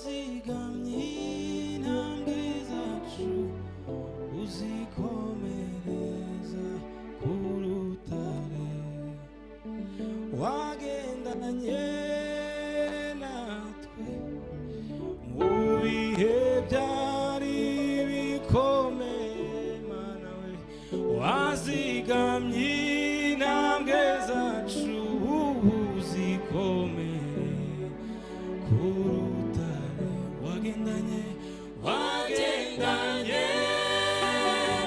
wazigamye intambwe zacu uzikomereza ku rutare wagendanye natwe mu bihe byari bikomeye Mana we wazigamye intambwe zacu uzikomere ku rutare wagendanye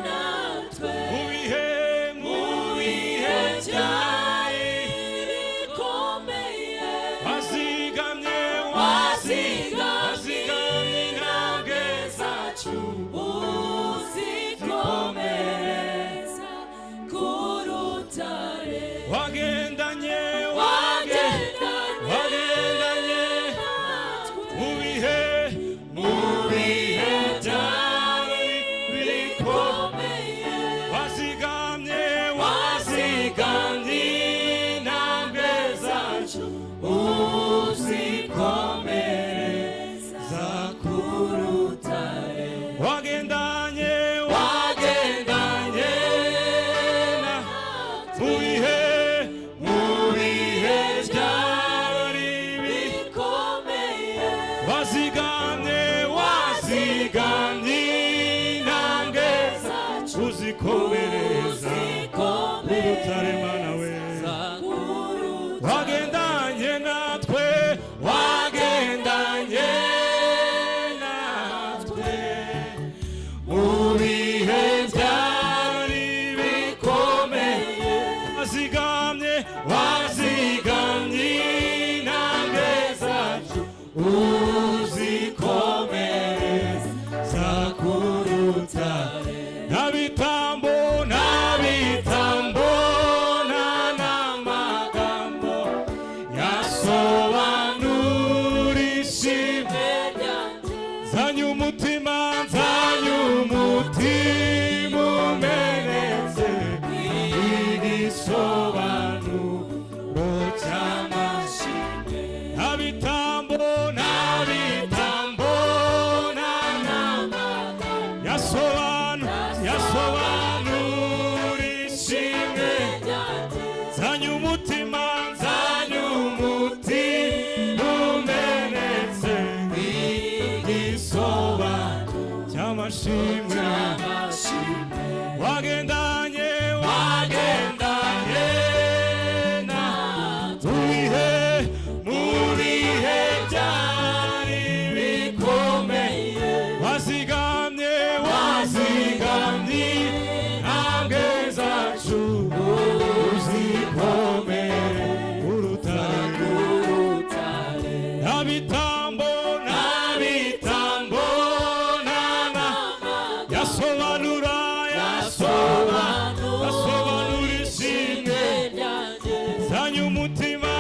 natwe mu bihe byari bikomeye wazigamye intambwe zacu uzikomereza ku rutare wagendanye mu bihe byari bikomeye wazigamye intambwe zacu uzikomereza ku rutare wagendanye mu bihe byari bikomeye wazigamye intambwe zacu uzikomereza ku rutare Mana we wagendanye natwe mu bihe byari bikomeye wazigamye intambwe zacu uzikomereza ku rutare nta bitambo n'amagambo yasobanura ishimwe zanye umutima umenetse igisobanuro cy'amashimwe nta bitambo yasobanura ishimwe zanye umutima umenetse igisobanuro cy'amashimwe wagendanye mu bihe byari bikomeye wazigamye intambwe zacu uzikomere ku rutare nta bitambo yasobanura ishimwe zanye umutima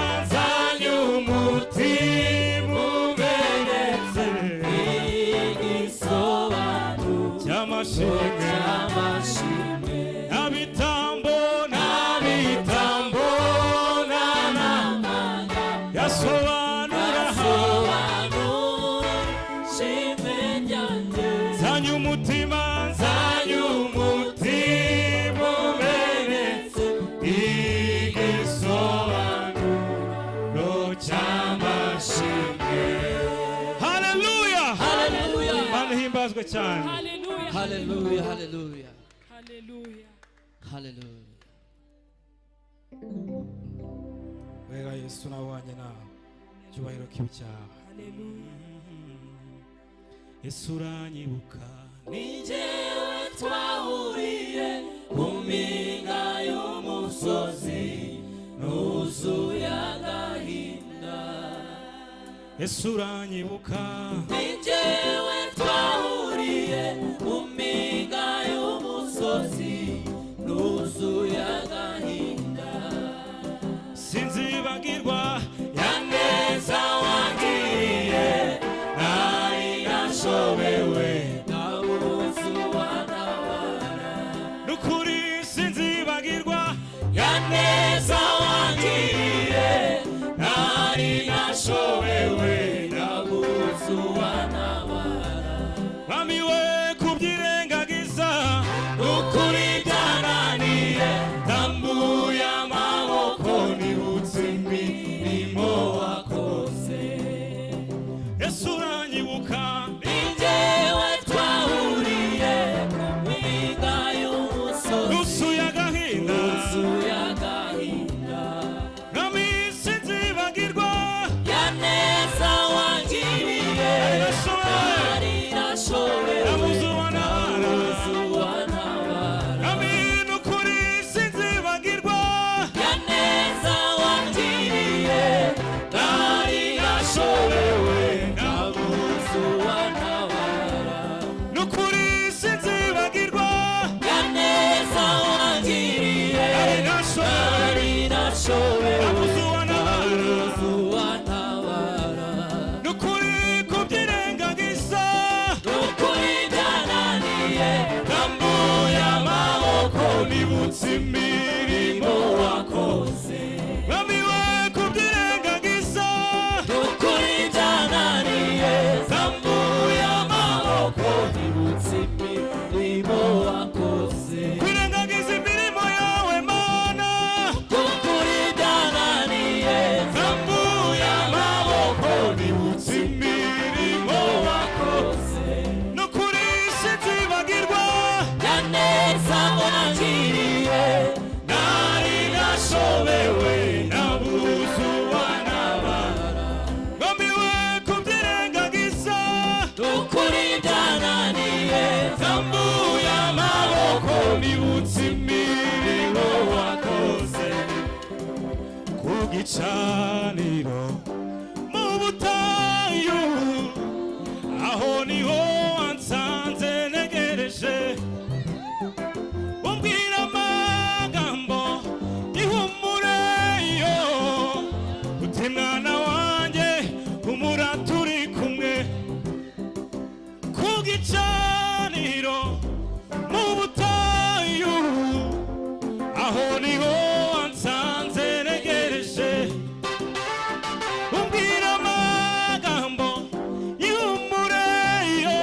umenetse igisobanuro cy'amashimwe nta bitambo yasobanura ishimwe ryanjye zanye umutima umenetse igisobanuro cy'amashimwe haleluya Mana himbazwe cyane haleluya wera Yesu nawanye nawe cyubahiro kibi cyawe Yesu uranyibuka ni jyewe twahuriye ku mpinga y'umusozi nuzuye agahinda Yesu uranyibuka ni jyewe twahuriye ku mpinga y'umusozi nuzuye agahinda sinzibagirwa ya neza wangiriye nari nashobewe nabuze uwantabara n'ukuri sinzibagirwa ya neza wangiriye nari nashobewe nabuze uwantabara nibutse imirimo wakoze bamiwe kubyirengagiza ukuri byananiye zambuye amaboko nibutse imirimo wakoze kwirengagiza imirimo yawe Mana ukuri byananiye zambuye amaboko nibutse imirimo wakoze n'ukuri sinzibagirwa yaneza wangiriye nari nashobewe nabuze uwantabara bamiwe kubyirengagiza ukuri byananiye zambuye amaboko nibutse imirimo wakoze ku gicaniro mu butayu aho niho wansanze ntegereje umbwira amagambo ihumure yo uti mwana wanjye humura turi kumwe ku gicaniro mu butayu aho niho wansanze ntegereje umbwira amagambo y'ihumure yo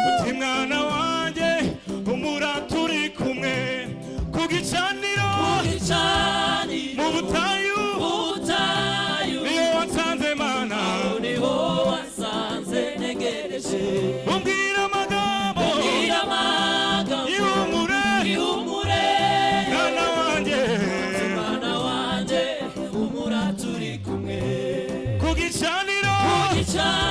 uti mwana wanjye humura turi kumwe ku gicaniro mu butayu niyo wansanze Mana niho wasanze ntegereje umbwira amagambo y'ihumure mwana wanjye umura turi kumwe ku gicaniro ku gicaniro